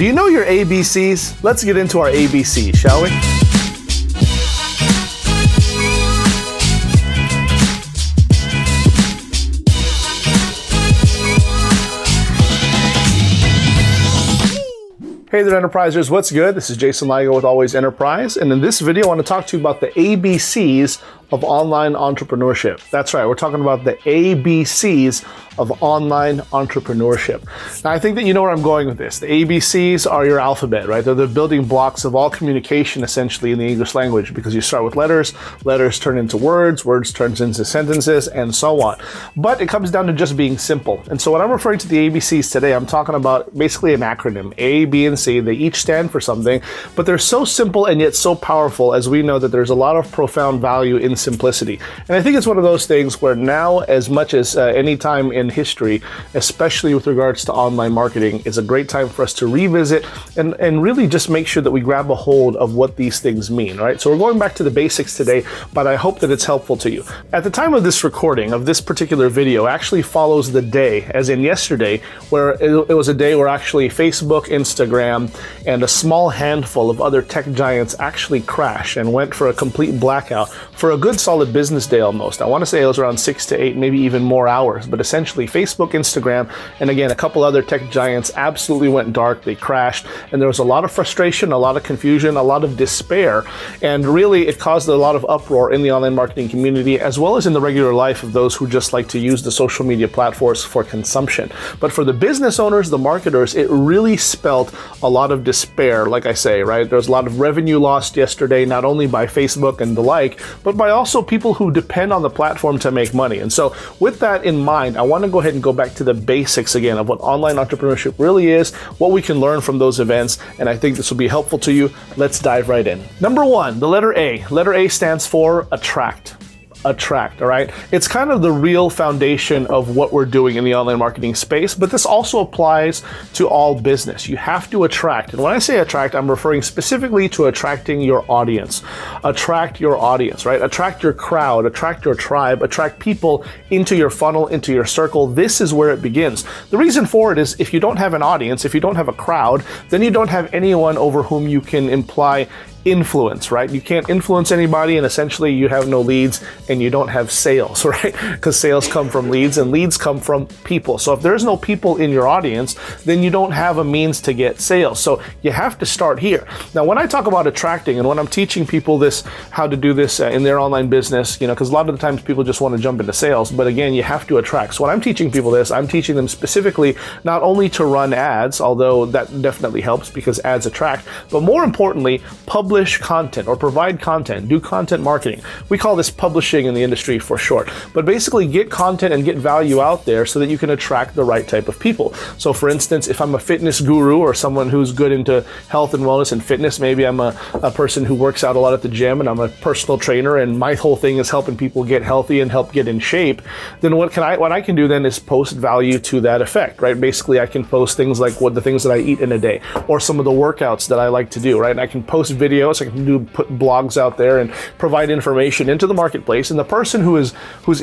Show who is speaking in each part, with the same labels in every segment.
Speaker 1: Do you know your ABCs? Let's get into our ABCs, shall we? Hey there, Enterprisers, what's good? This is Jason Ligo with Always Enterprise, and in this video I want to talk to you about the ABCs of online entrepreneurship. That's right, we're talking about the ABCs of online entrepreneurship. Now, I think that you know where I'm going with this. The ABCs are your alphabet, right? They're the building blocks of all communication, essentially, in the English language, because you start with letters, letters turn into words, words turns into sentences, and so on. But it comes down to just being simple. And so when I'm referring to the ABCs today, I'm talking about basically an acronym, A, B, and C. They each stand for something, but they're so simple and yet so powerful, as we know that there's a lot of profound value in simplicity. And I think it's one of those things where now, as much as any time in history, especially with regards to online marketing, is a great time for us to revisit and really just make sure that we grab a hold of what these things mean, right? So we're going back to the basics today, but I hope that it's helpful to you. At the time of this recording of this particular video actually follows the day, as in yesterday, where it was a day where actually Facebook, Instagram, and a small handful of other tech giants actually crashed and went for a complete blackout for a good solid business day almost. I want to say it was around 6 to 8, maybe even more hours, but essentially Facebook, Instagram, and again, a couple other tech giants absolutely went dark. They crashed, and there was a lot of frustration, a lot of confusion, a lot of despair, and really it caused a lot of uproar in the online marketing community, as well as in the regular life of those who just like to use the social media platforms for consumption. But for the business owners, the marketers, it really spelt a lot of despair, like I say, right? There's a lot of revenue lost yesterday, not only by Facebook and the like, but by also people who depend on the platform to make money. And so with that in mind, I want to go ahead and go back to the basics again of what online entrepreneurship really is, what we can learn from those events, and I think this will be helpful to you. Let's dive right in. Number one, the letter A. Letter A stands for attract. Attract, all right? It's kind of the real foundation of what we're doing in the online marketing space, but this also applies to all business. You have to attract. And when I say attract, I'm referring specifically to attracting your audience. Attract your audience, right? Attract your crowd, attract your tribe, attract people into your funnel, into your circle. This is where it begins. The reason for it is if you don't have an audience, if you don't have a crowd, then you don't have anyone over whom you can imply influence, right? You can't influence anybody, and essentially you have no leads and you don't have sales, right? Because sales come from leads and leads come from people. So if there's no people in your audience, then you don't have a means to get sales. So you have to start here. Now, when I talk about attracting and when I'm teaching people this, how to do this in their online business, you know, because a lot of the times people just want to jump into sales, but again, you have to attract. So when I'm teaching people this, I'm teaching them specifically not only to run ads, although that definitely helps because ads attract, but more importantly, publish content or provide content, do content marketing. We call this publishing in the industry for short, but basically get content and get value out there so that you can attract the right type of people. So for instance, if I'm a fitness guru or someone who's good into health and wellness and fitness, maybe I'm a person who works out a lot at the gym and I'm a personal trainer and my whole thing is helping people get healthy and help get in shape, then what I can do then is post value to that effect, right? Basically, I can post things like what the things that I eat in a day or some of the workouts that I like to do, right? And I can post videos, I can put blogs out there and provide information into the marketplace, and the person who's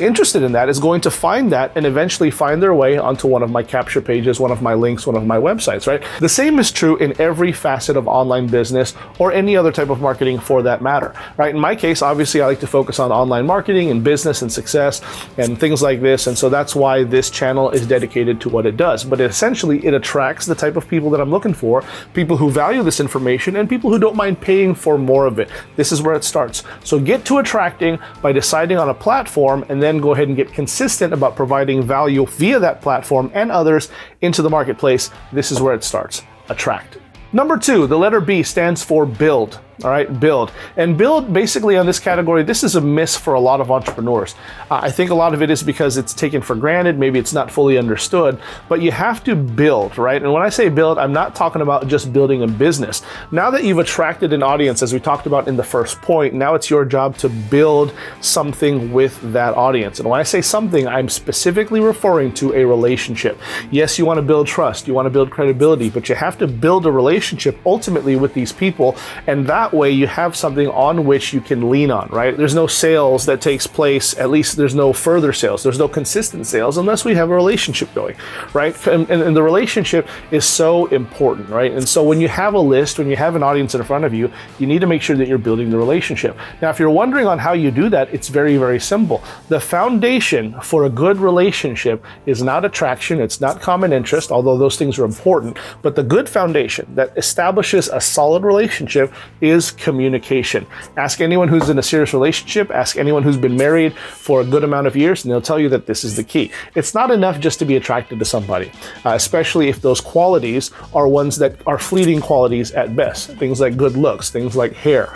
Speaker 1: interested in that is going to find that and eventually find their way onto one of my capture pages, one of my links, one of my websites, right? The same is true in every facet of online business or any other type of marketing for that matter, right? In my case, obviously, I like to focus on online marketing and business and success and things like this, and so that's why this channel is dedicated to what it does. But essentially, it attracts the type of people that I'm looking for, people who value this information and people who don't mind paying for more of it. This is where it starts. So get to attracting by deciding on a platform and then go ahead and get consistent about providing value via that platform and others into the marketplace. This is where it starts. Attract. Number two, the letter B stands for build. All right, build. And build, basically on this category, this is a miss for a lot of entrepreneurs. I think a lot of it is because it's taken for granted, maybe it's not fully understood, but you have to build, right? And when I say build, I'm not talking about just building a business. Now that you've attracted an audience, as we talked about in the first point, now it's your job to build something with that audience. And when I say something, I'm specifically referring to a relationship. Yes, you want to build trust, you want to build credibility, but you have to build a relationship ultimately with these people, and that that way you have something on which you can lean on, right? There's no sales that takes place, at least there's no further sales, there's no consistent sales unless we have a relationship going, right? And the relationship is so important, right? And so when you have a list, when you have an audience in front of you, you need to make sure that you're building the relationship. Now, if you're wondering on how you do that, it's very, very simple. The foundation for a good relationship is not attraction, it's not common interest, although those things are important, but the good foundation that establishes a solid relationship is communication. Ask anyone who's in a serious relationship, ask anyone who's been married for a good amount of years, and they'll tell you that this is the key. It's not enough just to be attracted to somebody, especially if those qualities are ones that are fleeting qualities at best. Things like good looks, things like hair,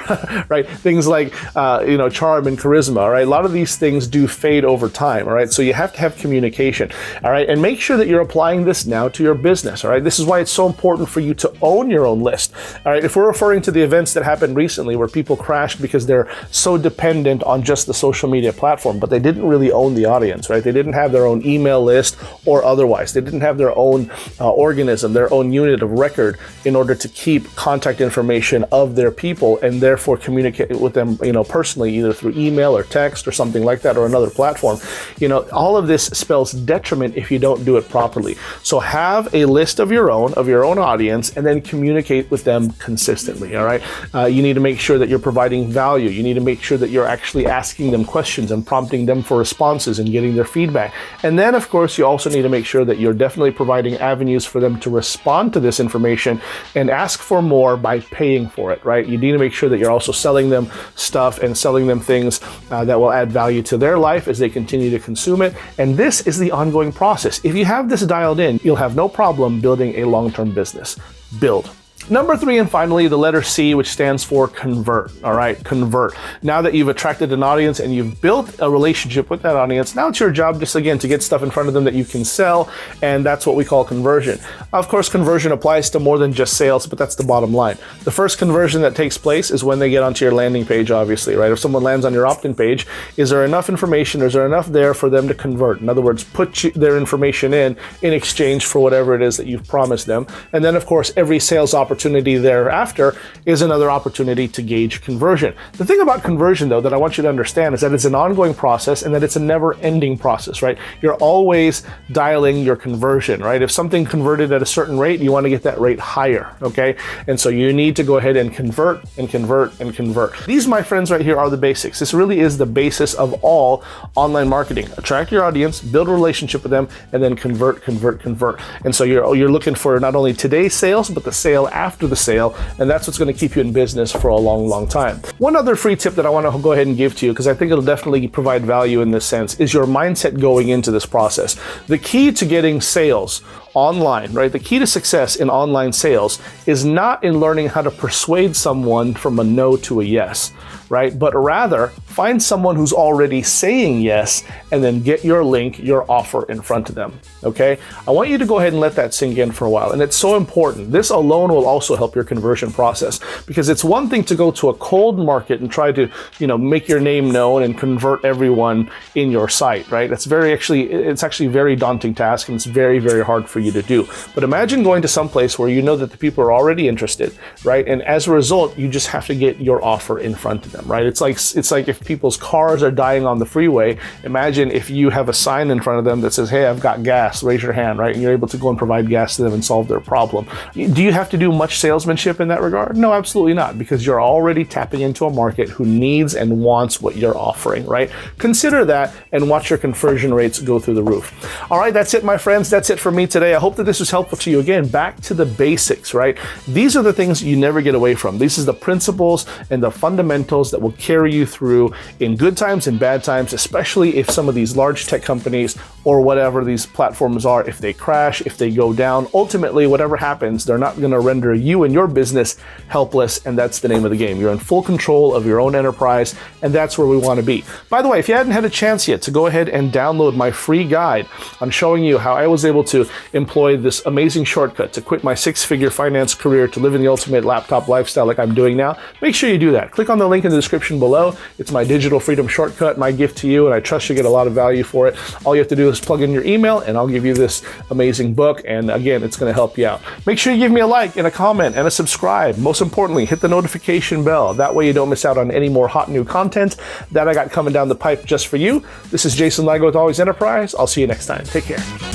Speaker 1: right? Things like charm and charisma, all right? A lot of these things do fade over time, all right? So you have to have communication, all right? And make sure that you're applying this now to your business, all right? This is why it's so important for you to own your own list, all right? If we're referring to the events that happened recently where people crashed because they're so dependent on just the social media platform, but they didn't really own the audience, right? They didn't have their own email list or otherwise. They didn't have their own organism, their own unit of record in order to keep contact information of their people and therefore communicate with them, personally, either through email or text or something like that or another platform. All of this spells detriment if you don't do it properly. So have a list of your own audience and then communicate with them consistently, all right? You need to make sure that you're providing value. You need to make sure that you're actually asking them questions and prompting them for responses and getting their feedback. And then, of course, you also need to make sure that you're definitely providing avenues for them to respond to this information and ask for more by paying for it, right? You need to make sure that you're also selling them stuff and selling them things that will add value to their life as they continue to consume it. And this is the ongoing process. If you have this dialed in, you'll have no problem building a long-term business. Build. Number 3, and finally, the letter C, which stands for convert, all right? Convert. Now that you've attracted an audience and you've built a relationship with that audience, now it's your job just, again, to get stuff in front of them that you can sell, and that's what we call conversion. Of course, conversion applies to more than just sales, but that's the bottom line. The first conversion that takes place is when they get onto your landing page, obviously, right? If someone lands on your opt-in page, is there enough information, is there enough there for them to convert? In other words, put their information in exchange for whatever it is that you've promised them. And then, of course, every sales opportunity thereafter is another opportunity to gauge conversion. The thing about conversion, though, that I want you to understand is that it's an ongoing process and that it's a never-ending process, right? You're always dialing your conversion, right? If something converted at a certain rate, you want to get that rate higher, okay? And so you need to go ahead and convert and convert and convert. These, my friends, right here are the basics. This really is the basis of all online marketing. Attract your audience, build a relationship with them, and then convert, convert, convert. And so you're looking for not only today's sales, but the sale after the sale, and that's what's going to keep you in business for a long, long time. One other free tip that I want to go ahead and give to you, because I think it'll definitely provide value in this sense, is your mindset going into this process. The key to getting sales online, right? The key to success in online sales is not in learning how to persuade someone from a no to a yes, right? But rather find someone who's already saying yes and then get your link, your offer in front of them, okay? I want you to go ahead and let that sink in for a while. And it's so important. This alone will also help your conversion process, because it's one thing to go to a cold market and try to, make your name known and convert everyone in your site, right? It's actually a very daunting task, and it's very, very hard for you to do. But imagine going to some place where you know that the people are already interested, right? And as a result, you just have to get your offer in front of them, right? It's like if people's cars are dying on the freeway, imagine if you have a sign in front of them that says, "Hey, I've got gas, raise your hand," right? And you're able to go and provide gas to them and solve their problem. Do you have to do much salesmanship in that regard? No, absolutely not, because you're already tapping into a market who needs and wants what you're offering, right? Consider that and watch your conversion rates go through the roof. All right, that's it, my friends. That's it for me today. I hope that this was helpful to you. Again, back to the basics, right? These are the things you never get away from. These are the principles and the fundamentals that will carry you through in good times and bad times, especially if some of these large tech companies or whatever these platforms are, if they crash, if they go down, ultimately, whatever happens, they're not going to render you and your business helpless, and that's the name of the game. You're in full control of your own enterprise, and that's where we want to be. By the way, if you hadn't had a chance yet to go ahead and download my free guide on showing you how I was able to employ this amazing shortcut to quit my six-figure finance career to live in the ultimate laptop lifestyle like I'm doing now, make sure you do that. Click on the link in the description below. It's my digital freedom shortcut, my gift to you, and I trust you get a lot of value for it. All you have to do is plug in your email and I'll give you this amazing book. And again, it's going to help you out. Make sure you give me a like and a comment and a subscribe. Most importantly, hit the notification bell. That way you don't miss out on any more hot new content that I got coming down the pipe just for you. This is Jason Ligo with Always Enterprise. I'll see you next time. Take care.